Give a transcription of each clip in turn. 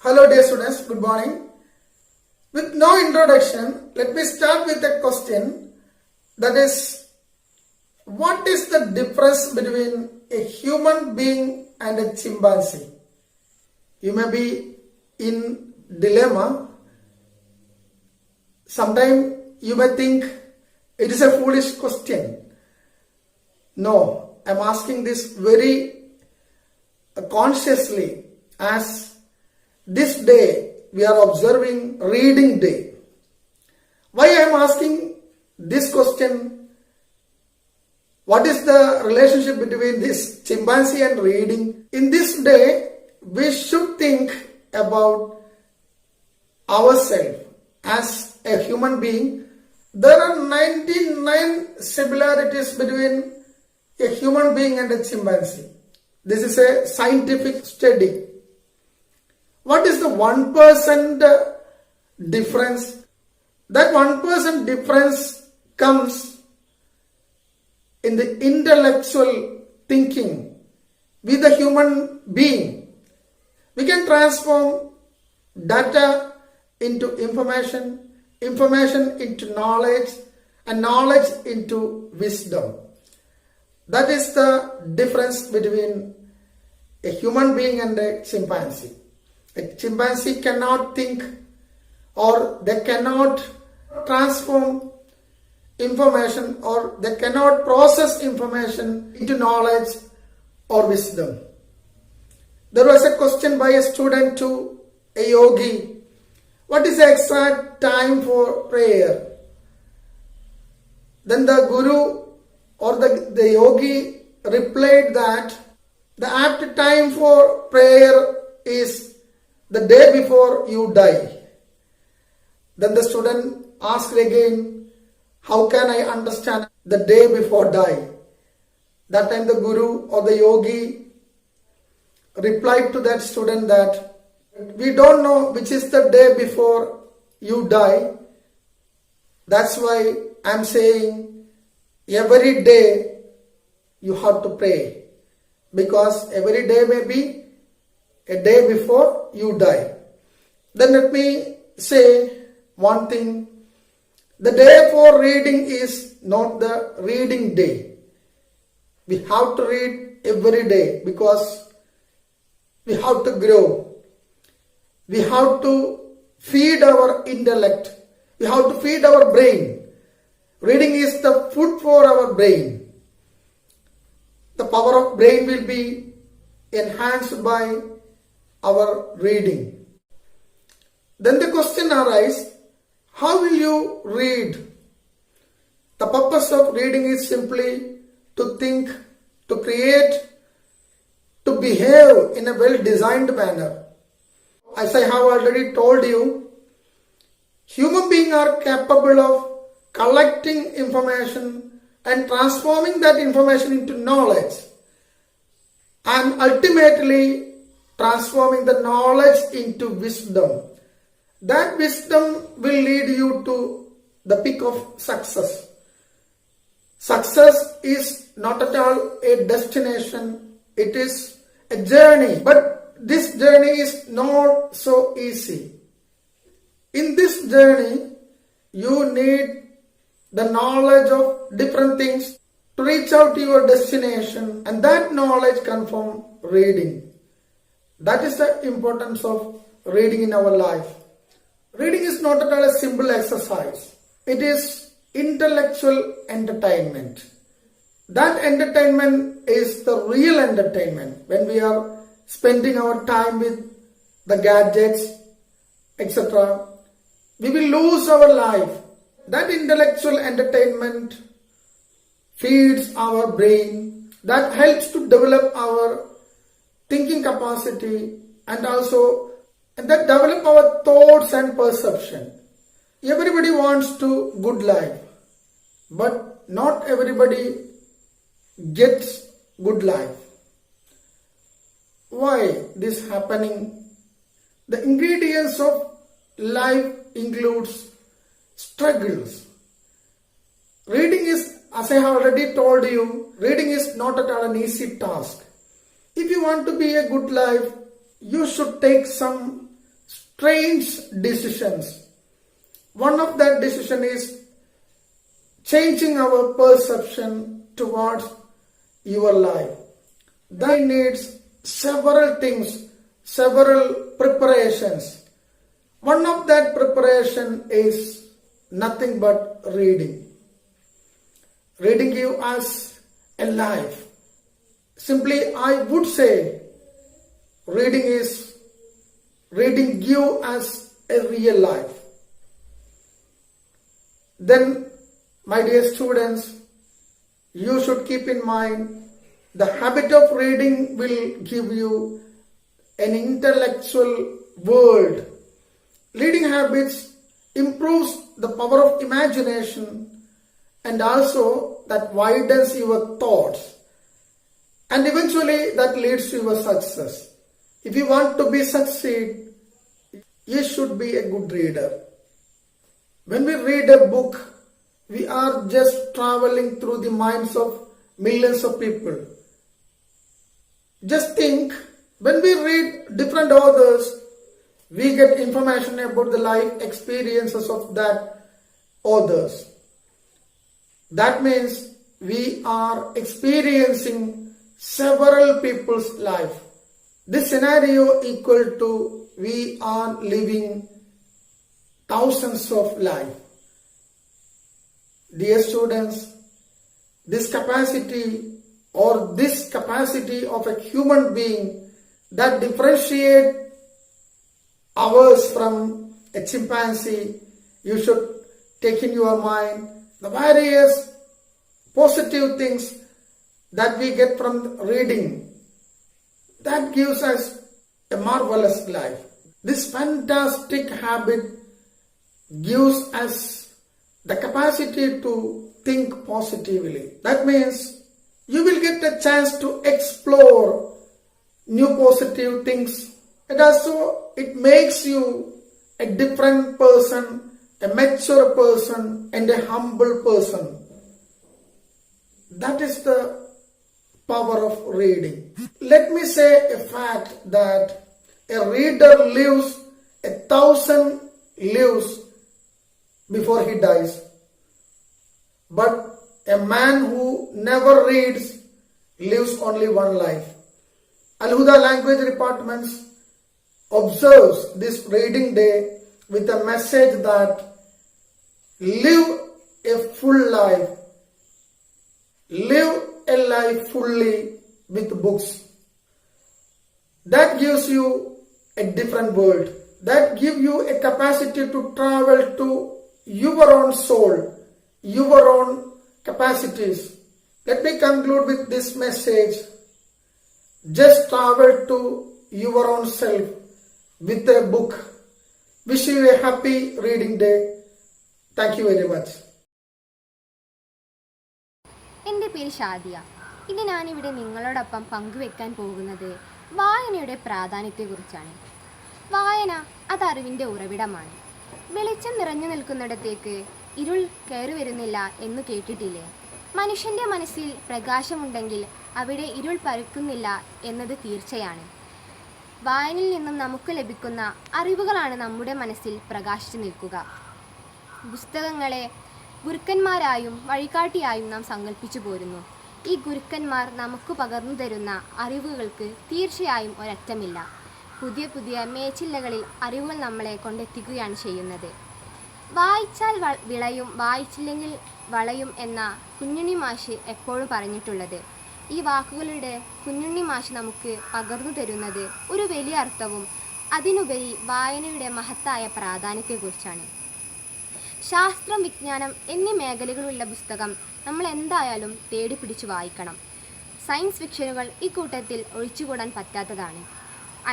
Hello dear students, good morning. With no introduction, let me start with a question, that is, what is the difference between a human being and a chimpanzee? You may be in dilemma. Sometimes you may think it is a foolish question. No, I am asking this very consciously, as this day we are observing reading day. Why I am asking this question? What is the relationship between this chimpanzee and reading? In this day, we should think about ourselves as a human being. There are 99 similarities between a human being and a chimpanzee. This is a scientific study. What is the 1% difference? That 1% difference comes in the intellectual thinking with the human being. We can transform data into information, information into knowledge, and knowledge into wisdom. That is the difference between a human being and a chimpanzee. A chimpanzee cannot think, or they cannot transform information, or they cannot process information into knowledge or wisdom. There was a question by a student to a yogi: what is the exact time for prayer? Then the guru or the yogi replied that the apt time for prayer is the day before you die. Then the student asked again, how can I understand the day before die? That time the guru or the yogi replied to that student that we don't know which is the day before you die. That's why I'm saying every day you have to pray, because every day may be a day before you die. Then let me say one thing. The day for reading is not the reading day. We have to read every day because we have to grow. We have to feed our intellect. We have to feed our brain. Reading is the food for our brain. The power of brain will be enhanced by our reading. Then the question arises, how will you read? The purpose of reading is simply to think, to create, to behave in a well-designed manner. As I have already told you, human beings are capable of collecting information and transforming that information into knowledge, and ultimately transforming the knowledge into wisdom. That wisdom will lead you to the peak of success. Success is not at all a destination, it is a journey. But this journey is not so easy. In this journey, you need the knowledge of different things to reach out to your destination, and that knowledge comes from reading. That is the importance of reading in our life. Reading is not at all a simple exercise. It is intellectual entertainment. That entertainment is the real entertainment. When we are spending our time with the gadgets, etc., we will lose our life. That intellectual entertainment feeds our brain. That helps to develop our thinking capacity, and also that develop our thoughts and perception. Everybody wants to good life, but not everybody gets good life. Why this happening? The ingredients of life includes struggles. Reading is, as I have already told you, reading is not at all an easy task. If you want to be a good life, you should take some strange decisions. One of that decision is changing our perception towards your life. That needs several things, several preparations. One of that preparation is nothing but reading. Reading gives us a life. Simply, I would say, reading gives us a real life. Then, my dear students, you should keep in mind the habit of reading will give you an intellectual world. Reading habits improves the power of imagination and also that widens your thoughts, and eventually that leads to your success. If you want to be succeed, you should be a good reader. When we read a book, we are just traveling through the minds of millions of people. Just think, when we read different authors, we get information about the life experiences of that authors. That means we are experiencing several people's life. This scenario equal to we are living thousands of life. Dear students, this capacity of a human being that differentiate ours from a chimpanzee, you should take in your mind the various positive things that we get from reading. That gives us a marvelous life. This fantastic habit gives us the capacity to think positively. That means you will get a chance to explore new positive things. And also it makes you a different person, a mature person and a humble person. That is the power of reading. Let me say a fact that a reader lives 1,000 lives before he dies. But a man who never reads lives only one life. Al-Huda Language Departments observes this reading day with a message that live a full life. Live a life fully with books. That gives you a different world. That gives you a capacity to travel to your own soul, your own capacities. Let me conclude with this message. Just travel to your own self with a book. Wish you a happy reading day. Thank you very much. എൻ്റെ പേര് ഷാദിയ. ഇന്ന് ഞാനിവിടെ നിങ്ങളോടൊപ്പം പങ്കുവെക്കാൻ പോകുന്നത് വായനയുടെ പ്രാധാന്യത്തെക്കുറിച്ചാണ്. വായന അത് അറിവിൻ്റെ ഉറവിടമാണ്. വെളിച്ചം നിറഞ്ഞു നിൽക്കുന്നിടത്തേക്ക് ഇരുൾ കയറി വരുന്നില്ല എന്ന് കേട്ടിട്ടില്ലേ? മനുഷ്യൻ്റെ മനസ്സിൽ പ്രകാശമുണ്ടെങ്കിൽ അവിടെ ഇരുൾ പരക്കുന്നില്ല എന്നത് തീർച്ചയാണ്. വായനയിൽ നിന്നും നമുക്ക് ലഭിക്കുന്ന അറിവുകളാണ് നമ്മുടെ മനസ്സിൽ പ്രകാശിച്ചു നിൽക്കുക. പുസ്തകങ്ങളെ ഗുരുക്കന്മാരായും വഴികാട്ടിയായും നാം സങ്കല്പിച്ചു പോരുന്നു. ഈ ഗുരുക്കന്മാർ നമുക്ക് പകർന്നു തരുന്ന അറിവുകൾക്ക് തീർച്ചയായും ഒരറ്റമില്ല. പുതിയ പുതിയ മേച്ചില്ലകളിൽ അറിവുകൾ നമ്മളെ കൊണ്ടെത്തിക്കുകയാണ് ചെയ്യുന്നത്. വായിച്ചാൽ വിളയും, വായിച്ചില്ലെങ്കിൽ വളയും എന്ന കുഞ്ഞുണ്ണി മാഷ് എപ്പോഴും പറഞ്ഞിട്ടുള്ളത്. ഈ വാക്കുകളുടെ കുഞ്ഞുണ്ണി മാഷ് നമുക്ക് പകർന്നു തരുന്നത് ഒരു വലിയ അർത്ഥവും അതിനുപരി വായനയുടെ മഹത്തായ പ്രാധാന്യത്തെക്കുറിച്ചാണ്. ശാസ്ത്രം, വിജ്ഞാനം എന്നീ മേഖലകളുള്ള പുസ്തകം നമ്മൾ എന്തായാലും തേടി പിടിച്ചു വായിക്കണം. സയൻസ് ഫിക്ഷനുകൾ ഈ കൂട്ടത്തിൽ ഒഴിച്ചുകൂടാൻ പറ്റാത്തതാണ്.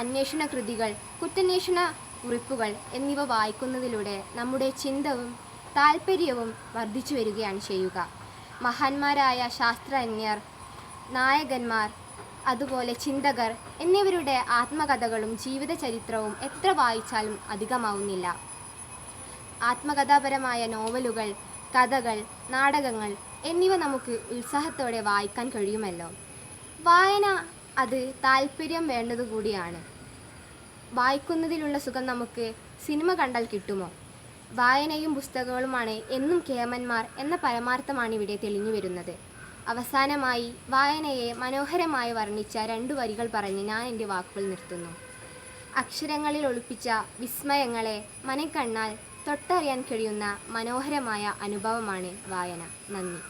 അന്വേഷണ കൃതികൾ, കുറ്റാന്വേഷണ കുറിപ്പുകൾ എന്നിവ വായിക്കുന്നതിലൂടെ നമ്മുടെ ചിന്തവും താല്പര്യവും വർദ്ധിച്ചു വരികയാണ് ചെയ്യുക. മഹാന്മാരായ ശാസ്ത്രജ്ഞർ, നായകന്മാർ, അതുപോലെ ചിന്തകർ എന്നിവരുടെ ആത്മകഥകളും ജീവിത ചരിത്രവും എത്ര വായിച്ചാലും അധികമാവുന്നില്ല. ആത്മകഥാപരമായ നോവലുകൾ, കഥകൾ, നാടകങ്ങൾ എന്നിവ നമുക്ക് ഉത്സാഹത്തോടെ വായിക്കാൻ കഴിയുമല്ലോ. വായന അത് താല്പര്യം വേണ്ടതുകൂടിയാണ്. വായിക്കുന്നതിലുള്ള സുഖം നമുക്ക് സിനിമ കണ്ടാൽ കിട്ടുമോ? വായനയും പുസ്തകങ്ങളുമാണ് എന്നും കേമന്മാർ എന്ന പരമാർത്ഥമാണ് ഇവിടെ തെളിഞ്ഞു വരുന്നത്. അവസാനമായി വായനയെ മനോഹരമായി വർണ്ണിച്ച 2 വരികൾ പറഞ്ഞ് ഞാൻ എൻ്റെ വാക്കുകൾ നിർത്തുന്നു. അക്ഷരങ്ങളിൽ ഒളിപ്പിച്ച വിസ്മയങ്ങളെ മനക്കണ്ണാൽ തൊട്ടറിയാൻ കഴിയുന്ന മനോഹരമായ അനുഭവമാണ് വായന. നന്ദി.